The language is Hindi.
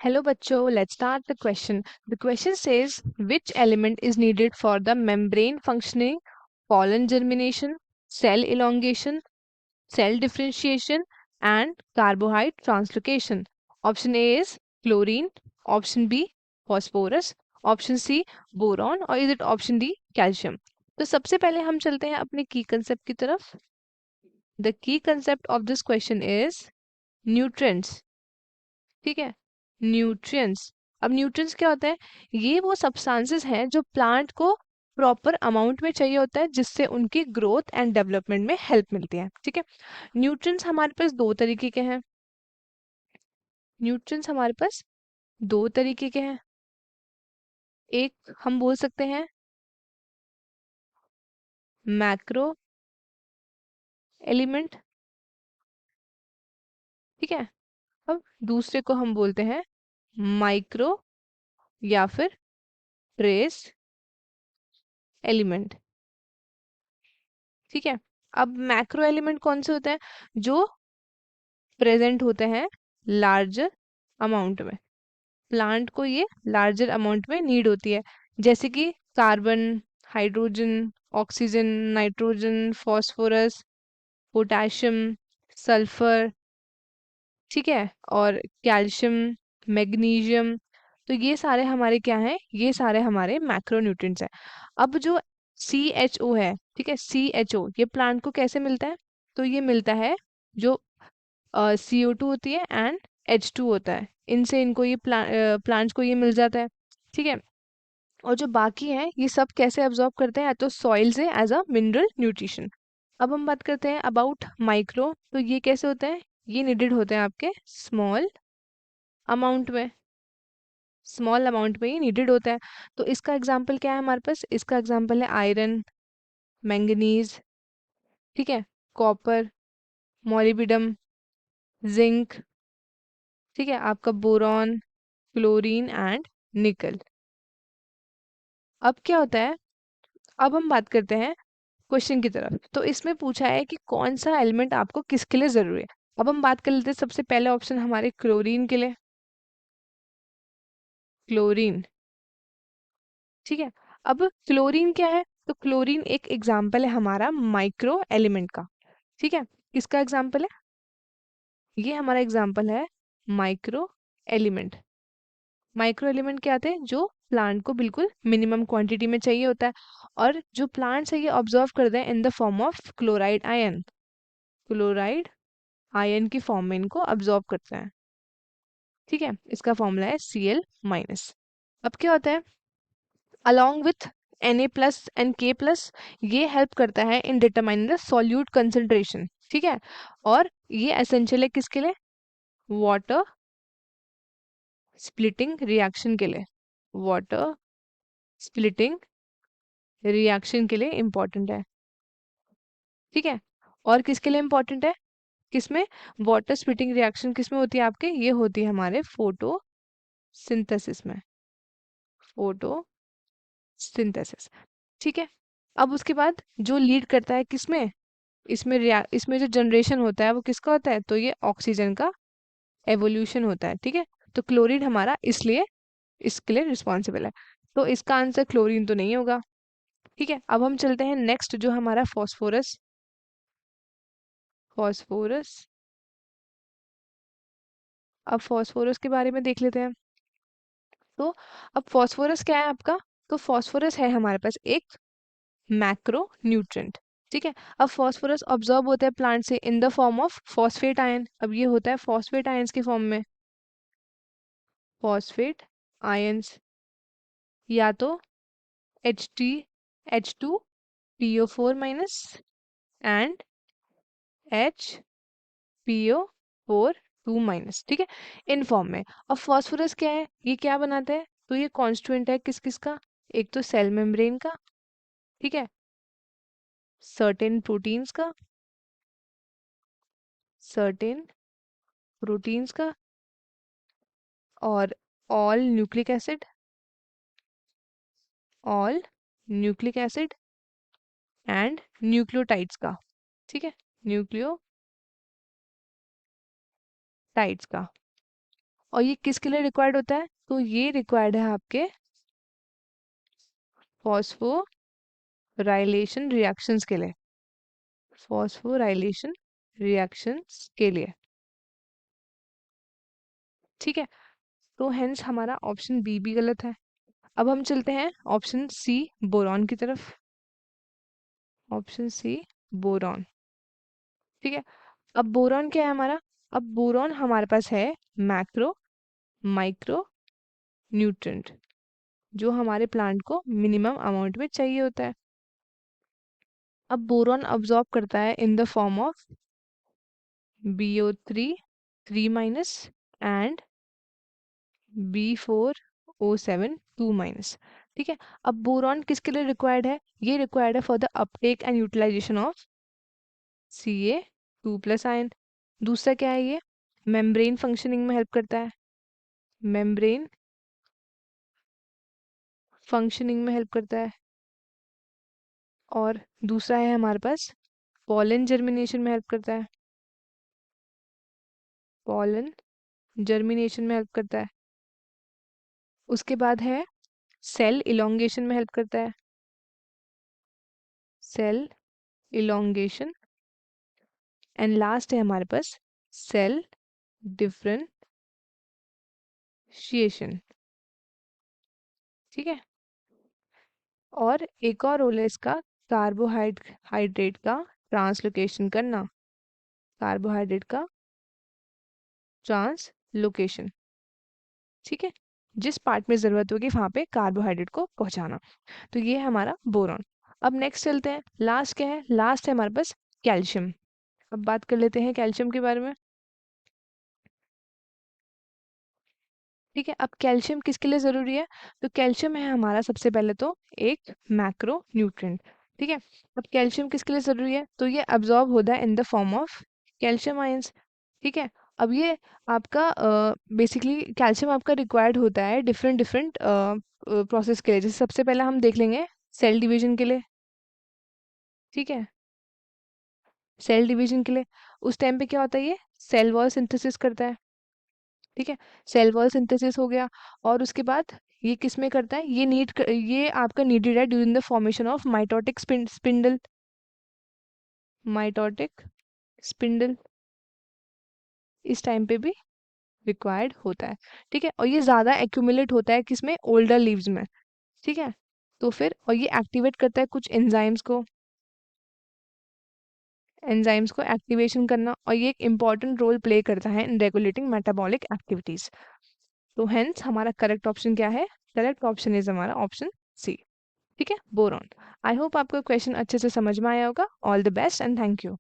Hello bachcho, let's start the question. The question says which element is needed for the membrane functioning, pollen germination, cell elongation, cell differentiation and carbohydrate translocation. Option A is chlorine, option B phosphorus, option C boron और is it option D calcium. तो सबसे पहले हम चलते हैं अपने की कंसेप्ट की तरफ. The key concept of this question is nutrients. ठीक है, न्यूट्रिएंट्स. अब न्यूट्रिएंट्स क्या होता है? ये वो सब्सटेंसेस हैं जो प्लांट को प्रॉपर अमाउंट में चाहिए होता है जिससे उनकी ग्रोथ एंड डेवलपमेंट में हेल्प मिलती है. ठीक है, न्यूट्रिएंट्स हमारे पास दो तरीके के हैं. न्यूट्रिएंट्स हमारे पास दो तरीके के हैं. एक हम बोल सकते हैं मैक्रो एलिमेंट. ठीक है, अब दूसरे को हम बोलते हैं माइक्रो या फिर ट्रेस एलिमेंट. ठीक है, अब मैक्रो एलिमेंट कौन से होते हैं? जो प्रेजेंट होते हैं लार्जर अमाउंट में. प्लांट को ये लार्जर अमाउंट में नीड होती है, जैसे कि carbon, hydrogen, oxygen, nitrogen, phosphorus, potassium, sulphur. ठीक है, और कैल्शियम, मैग्नीशियम. तो ये सारे हमारे क्या हैं? ये सारे हमारे मैक्रोन्यूट्रिएंट्स हैं. अब जो CHO है, ठीक है, CHO ये प्लांट को कैसे मिलता है? तो ये मिलता है जो CO2 होती है एंड H2 होता है, इनसे इनको ये प्लांट्स को ये मिल जाता है. ठीक है, और जो बाकी है ये सब कैसे अब्जॉर्ब करते हैं? या तो सॉइल से एज अ मिनरल न्यूट्रिशन. अब हम बात करते हैं अबाउट माइक्रो. तो ये कैसे होते हैं? ये नीडेड होते हैं आपके स्मॉल अमाउंट में. स्मॉल अमाउंट में ये नीडेड होता है. तो इसका एग्जाम्पल क्या है हमारे पास? इसका एग्जाम्पल है आयरन, मैंगनीज. ठीक है, कॉपर, मोलिब्डेनम, जिंक. ठीक है, आपका बोरॉन, क्लोरीन एंड निकल. अब क्या होता है? अब हम बात करते हैं क्वेश्चन की तरफ. तो इसमें पूछा है कि कौन सा एलिमेंट आपको किसके लिए जरूरी है. अब हम बात कर लेते हैं सबसे पहले ऑप्शन हमारे क्लोरीन के लिए. क्लोरीन. ठीक है, अब क्लोरीन क्या है? तो क्लोरीन एक एग्जाम्पल है हमारा माइक्रो एलिमेंट का. ठीक है, किसका एग्जाम्पल है? ये हमारा एग्जाम्पल है माइक्रो एलिमेंट. माइक्रो एलिमेंट क्या आते हैं? जो प्लांट को बिल्कुल मिनिमम क्वांटिटी में चाहिए होता है और जो प्लांट्स है ये ऑब्जर्व करते हैं in the form of chloride ion. Chloride ion की फॉर्म में इनको अब्जॉर्ब करते हैं. ठीक है, इसका फॉर्मूला है Cl-. अब क्या होता है? Along with Na+ and K+, ये हेल्प करता है in determining the solute concentration. ठीक है, और ये एसेंशियल है किसके लिए? वाटर स्प्लिटिंग रिएक्शन के लिए. वाटर स्प्लिटिंग रिएक्शन के लिए इंपॉर्टेंट है. ठीक है, और किसके लिए इंपॉर्टेंट है? किसमें? वाटर स्प्लिटिंग रिएक्शन किसमें होती है आपके? ये होती है हमारे फोटो सिंथेसिस में. Photo synthesis. ठीक है, अब उसके बाद जो लीड करता है किसमें? इसमें जो जनरेशन होता है वो किसका होता है? तो ये ऑक्सीजन का एवोल्यूशन होता है. ठीक है, तो क्लोरीन हमारा इसलिए इसके लिए रिस्पॉन्सिबल है. तो इसका आंसर क्लोरीन तो नहीं होगा. ठीक है, अब हम चलते हैं नेक्स्ट जो हमारा फॉस्फोरस. फॉस्फोरस. अब फॉस्फोरस के बारे में देख लेते हैं. तो अब फॉस्फोरस क्या है आपका? तो फॉस्फोरस है हमारे पास एक मैक्रो न्यूट्रिएंट. ठीक है, अब फॉस्फोरस ऑब्जॉर्ब होता है प्लांट से in the form of phosphate ion. अब ये होता है फॉस्फेट आयंस की फॉर्म में. फॉस्फेट आयंस या तो H2PO4- एंड HPO4 2-. ठीक है, इन फॉर्म में. अब फॉस्फोरस क्या है? ये क्या बनाता है? तो ये कॉन्स्टिट्यूएंट है किस किस का? एक तो सेल मेम्ब्रेन का. ठीक है, सर्टेन प्रोटीन्स का. सर्टेन प्रोटीन्स का और all nucleic acid. All nucleic acid and nucleotides का. ठीक है, न्यूक्लियोटाइड्स का. और ये किसके लिए रिक्वायर्ड होता है? तो ये रिक्वायर्ड है आपके फॉस्फोराइलेशन रिएक्शंस के लिए, फॉस्फोराइलेशन रिएक्शंस के लिए। ठीक है, तो हेंस हमारा ऑप्शन बी भी गलत है। अब हम चलते हैं ऑप्शन सी बोरॉन की तरफ। Option C boron. ठीक है, अब बोरॉन क्या है हमारा? अब बोरॉन हमारे पास है मैक्रो माइक्रो न्यूट्रिएंट, जो हमारे प्लांट को मिनिमम अमाउंट में चाहिए होता है। अब बोरॉन अब्सॉर्ब करता है in the form of BO3 3- and B4O7 2-। ठीक है, अब बोरॉन किसके लिए रिक्वायर्ड है? ये रिक्वायर्ड है for the uptake and utilization of Ca2+ ion. दूसरा क्या है? ये मेम्ब्रेन फंक्शनिंग में हेल्प करता है, मेम्ब्रेन फंक्शनिंग में हेल्प करता है। और दूसरा है हमारे पास पॉलन जर्मिनेशन में हेल्प करता है, पॉलन जर्मिनेशन में हेल्प करता है। उसके बाद है सेल इलोंगेशन में हेल्प करता है, सेल इलोंगेशन। एंड लास्ट है हमारे पास सेल डिफरेंशिएशन। ठीक है, और एक और रोल है इसका कार्बोहाइड्रेट का ट्रांसलोकेशन करना, कार्बोहाइड्रेट का ट्रांसलोकेशन। ठीक है, जिस पार्ट में जरूरत होगी वहां पे कार्बोहाइड्रेट को पहुंचाना। तो ये है हमारा बोरॉन। अब नेक्स्ट चलते हैं, लास्ट क्या है? लास्ट है हमारे पास कैल्शियम। अब बात कर लेते हैं कैल्शियम के बारे में। ठीक है, अब कैल्शियम किसके लिए ज़रूरी है? तो कैल्शियम है हमारा सबसे पहले तो एक मैक्रो न्यूट्रिएंट। ठीक है, अब कैल्शियम किसके लिए ज़रूरी है? तो ये अब्जॉर्ब होता है in the form of calcium ions. ठीक है, अब ये आपका बेसिकली कैल्शियम आपका रिक्वायर्ड होता है डिफरेंट डिफरेंट प्रोसेस के लिए। जैसे सबसे पहले हम देख लेंगे सेल डिवीजन के लिए। ठीक है, सेल डिवीजन के लिए उस टाइम पे क्या होता है? ये सेल वॉल सिंथेसिस करता है। ठीक है, सेल वॉल सिंथेसिस हो गया। और उसके बाद ये किस में करता है? ये आपका नीडेड है during the formation of mitotic spindle, mitotic spindle इस टाइम पे भी रिक्वायर्ड होता है। ठीक है, और ये ज़्यादा एक्यूमुलेट होता है किसमें? ओल्डर लीव्स में। ठीक है, तो फिर और ये एक्टिवेट करता है कुछ एंजाइम्स को, एंजाइम्स को एक्टिवेशन करना, और ये एक इम्पॉर्टेंट रोल प्ले करता है इन रेगुलेटिंग मेटाबॉलिक एक्टिविटीज। तो हेंस हमारा करेक्ट ऑप्शन क्या है? करेक्ट ऑप्शन इज हमारा ऑप्शन सी। ठीक है, बोरॉन। आई होप आपको क्वेश्चन अच्छे से समझ में आया होगा। All the best and thank you.